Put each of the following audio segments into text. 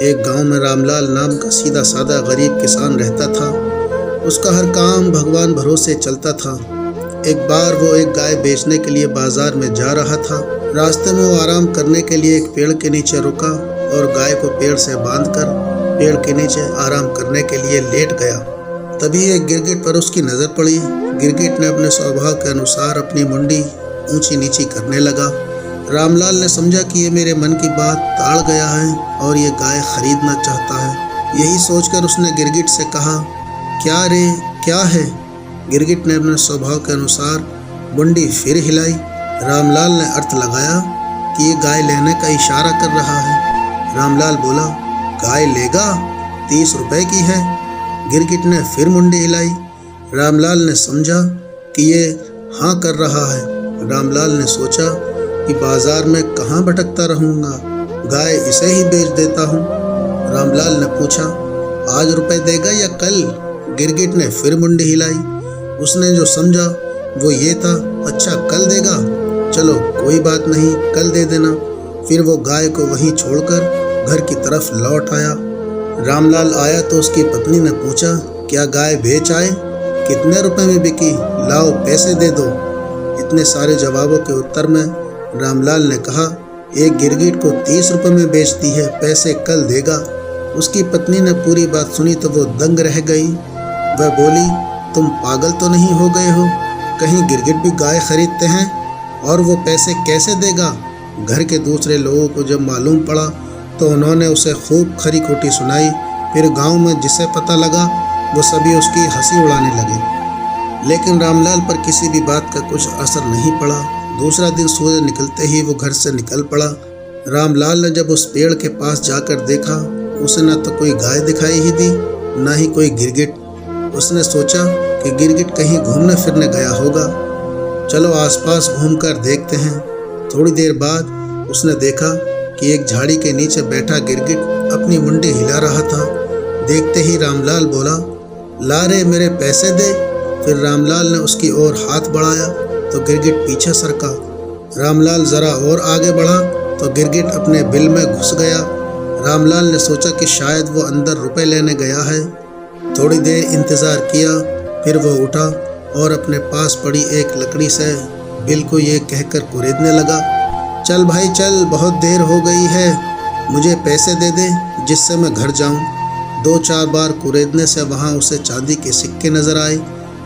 एक गांव में रामलाल नाम का सीधा साधा गरीब किसान रहता था। उसका हर काम भगवान भरोसे चलता था। एक बार वो एक गाय बेचने के लिए बाजार में जा रहा था। रास्ते में वो आराम करने के लिए एक पेड़ के नीचे रुका और गाय को पेड़ से बांधकर पेड़ के नीचे आराम करने के लिए लेट गया। तभी एक गिरगिट पर उसकी नजर पड़ी। गिरगिट ने अपने स्वभाव के अनुसार अपनी मुंडी ऊंची नीची करने लगा। रामलाल ने समझा कि ये मेरे मन की बात ताड़ गया है और ये गाय खरीदना चाहता है। यही सोचकर उसने गिरगिट से कहा, क्या रे, क्या है? गिरगिट ने अपने स्वभाव के अनुसार मुंडी फिर हिलाई। रामलाल ने अर्थ लगाया कि ये गाय लेने का इशारा कर रहा है। रामलाल बोला, गाय लेगा? 30 रुपए की है। गिरगिट ने फिर मुंडी हिलाई। रामलाल ने समझा कि ये हाँ कर रहा है। रामलाल ने सोचा कि बाजार में कहाँ भटकता रहूँगा, गाय इसे ही बेच देता हूँ। रामलाल ने पूछा, आज रुपए देगा या कल? गिरगिट ने फिर मुंडी हिलाई। उसने जो समझा वो ये था, अच्छा कल देगा, चलो कोई बात नहीं, कल दे देना। फिर वो गाय को वहीं छोड़कर घर की तरफ लौट आया। रामलाल आया तो उसकी पत्नी ने पूछा, क्या गाय बेच आए? कितने रुपए में बिकी? लाओ पैसे दे दो। इतने सारे जवाबों के उत्तर में रामलाल ने कहा, एक गिरगिट को 30 रुपए में बेचती है, पैसे कल देगा। उसकी पत्नी ने पूरी बात सुनी तो वो दंग रह गई। वह बोली, तुम पागल तो नहीं हो गए हो? कहीं गिरगिट भी गाय खरीदते हैं और वो पैसे कैसे देगा? घर के दूसरे लोगों को जब मालूम पड़ा तो उन्होंने उसे खूब खरी खोटी सुनाई। फिर गांव में जिसे पता लगा वो सभी उसकी हंसी उड़ाने लगे। लेकिन रामलाल पर किसी भी बात का कुछ असर नहीं पड़ा। दूसरा दिन सूरज निकलते ही वो घर से निकल पड़ा। रामलाल ने जब उस पेड़ के पास जाकर देखा, उसे न तो कोई गाय दिखाई ही दी, न ही कोई गिरगिट। उसने सोचा कि गिरगिट कहीं घूमने फिरने गया होगा, चलो आसपास घूमकर देखते हैं। थोड़ी देर बाद उसने देखा कि एक झाड़ी के नीचे बैठा गिरगिट अपनी मुंडी हिला रहा था। देखते ही रामलाल बोला, ला रे, मेरे पैसे दे। फिर रामलाल ने उसकी ओर हाथ बढ़ाया तो गिरगिट पीछे सरका। रामलाल जरा और आगे बढ़ा तो गिरगिट अपने बिल में घुस गया। रामलाल ने सोचा कि शायद वो अंदर रुपए लेने गया है। थोड़ी देर इंतजार किया, फिर वो उठा और अपने पास पड़ी एक लकड़ी से बिल को ये कहकर कुरेदने लगा, चल भाई चल, बहुत देर हो गई है, मुझे पैसे दे दे जिससे मैं घर जाऊं। 2-4 बार कुरेदने से वहां उसे चांदी के सिक्के नजर आए।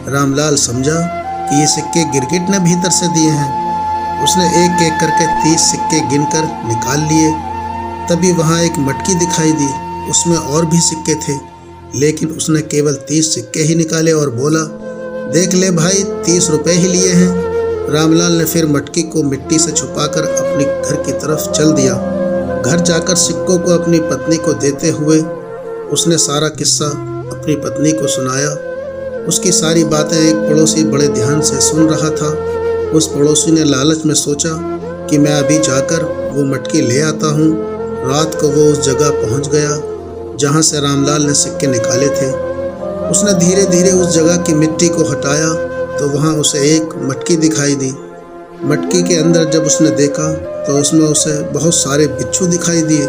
रामलाल समझा कि ये सिक्के गिरगिट ने भीतर से दिए हैं। उसने एक एक करके 30 सिक्के गिनकर निकाल लिए। तभी वहां एक मटकी दिखाई दी, उसमें और भी सिक्के थे, लेकिन उसने केवल 30 सिक्के ही निकाले और बोला, देख ले भाई, 30 रुपए ही लिए हैं। रामलाल ने फिर मटकी को मिट्टी से छुपाकर अपने घर की तरफ चल दिया। घर जाकर सिक्कों को अपनी पत्नी को देते हुए उसने सारा किस्सा अपनी पत्नी को सुनाया। उसकी सारी बातें एक पड़ोसी बड़े ध्यान से सुन रहा था। उस पड़ोसी ने लालच में सोचा कि मैं अभी जाकर वो मटकी ले आता हूँ। रात को वो उस जगह पहुँच गया जहाँ से रामलाल ने सिक्के निकाले थे। उसने धीरे धीरे उस जगह की मिट्टी को हटाया तो वहाँ उसे एक मटकी दिखाई दी। मटकी के अंदर जब उसने देखा तो उसमें उसे बहुत सारे बिच्छू दिखाई दिए।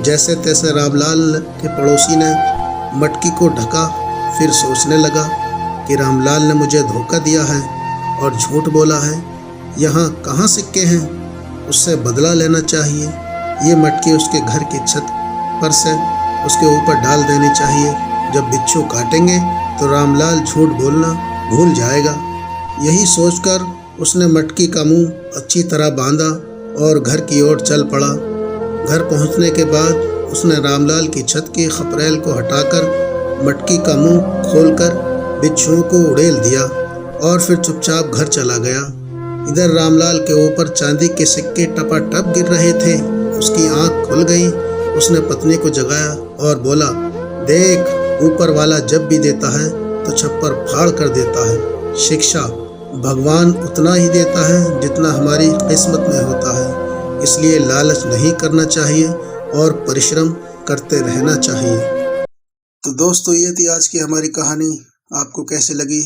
जैसे तैसे रामलाल के पड़ोसी ने मटकी को ढका। फिर सोचने लगा कि रामलाल ने मुझे धोखा दिया है और झूठ बोला है। यहाँ कहाँ सिक्के हैं? उससे बदला लेना चाहिए। ये मटकी उसके घर की छत पर से उसके ऊपर डाल देनी चाहिए। जब बिच्छू काटेंगे तो रामलाल झूठ बोलना भूल जाएगा। यही सोचकर उसने मटकी का मुंह अच्छी तरह बांधा और घर की ओर चल पड़ा। घर पहुंचने के बाद उसने रामलाल की छत की खपरेल को हटाकर मटकी का मुंह खोलकर बिच्छुओं को उड़ेल दिया और फिर चुपचाप घर चला गया। इधर रामलाल के ऊपर चांदी के सिक्के टपाटप गिर रहे थे। उसकी आंख खुल गई। उसने पत्नी को जगाया और बोला, देख, ऊपर वाला जब भी देता है तो छप्पर फाड़ कर देता है। शिक्षा भगवान उतना ही देता है जितना हमारी किस्मत में होता है, इसलिए लालच नहीं करना चाहिए और परिश्रम करते रहना चाहिए। तो दोस्तों, ये थी आज की हमारी कहानी। आपको कैसे लगी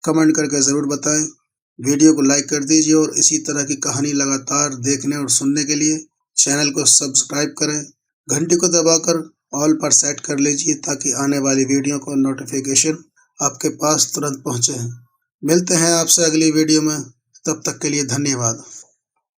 कमेंट करके ज़रूर बताएं। वीडियो को लाइक कर दीजिए और इसी तरह की कहानी लगातार देखने और सुनने के लिए चैनल को सब्सक्राइब करें। घंटी को दबाकर ऑल पर सेट कर लीजिए ताकि आने वाली वीडियो को नोटिफिकेशन आपके पास तुरंत पहुंचे। मिलते हैं आपसे अगली वीडियो में, तब तक के लिए धन्यवाद।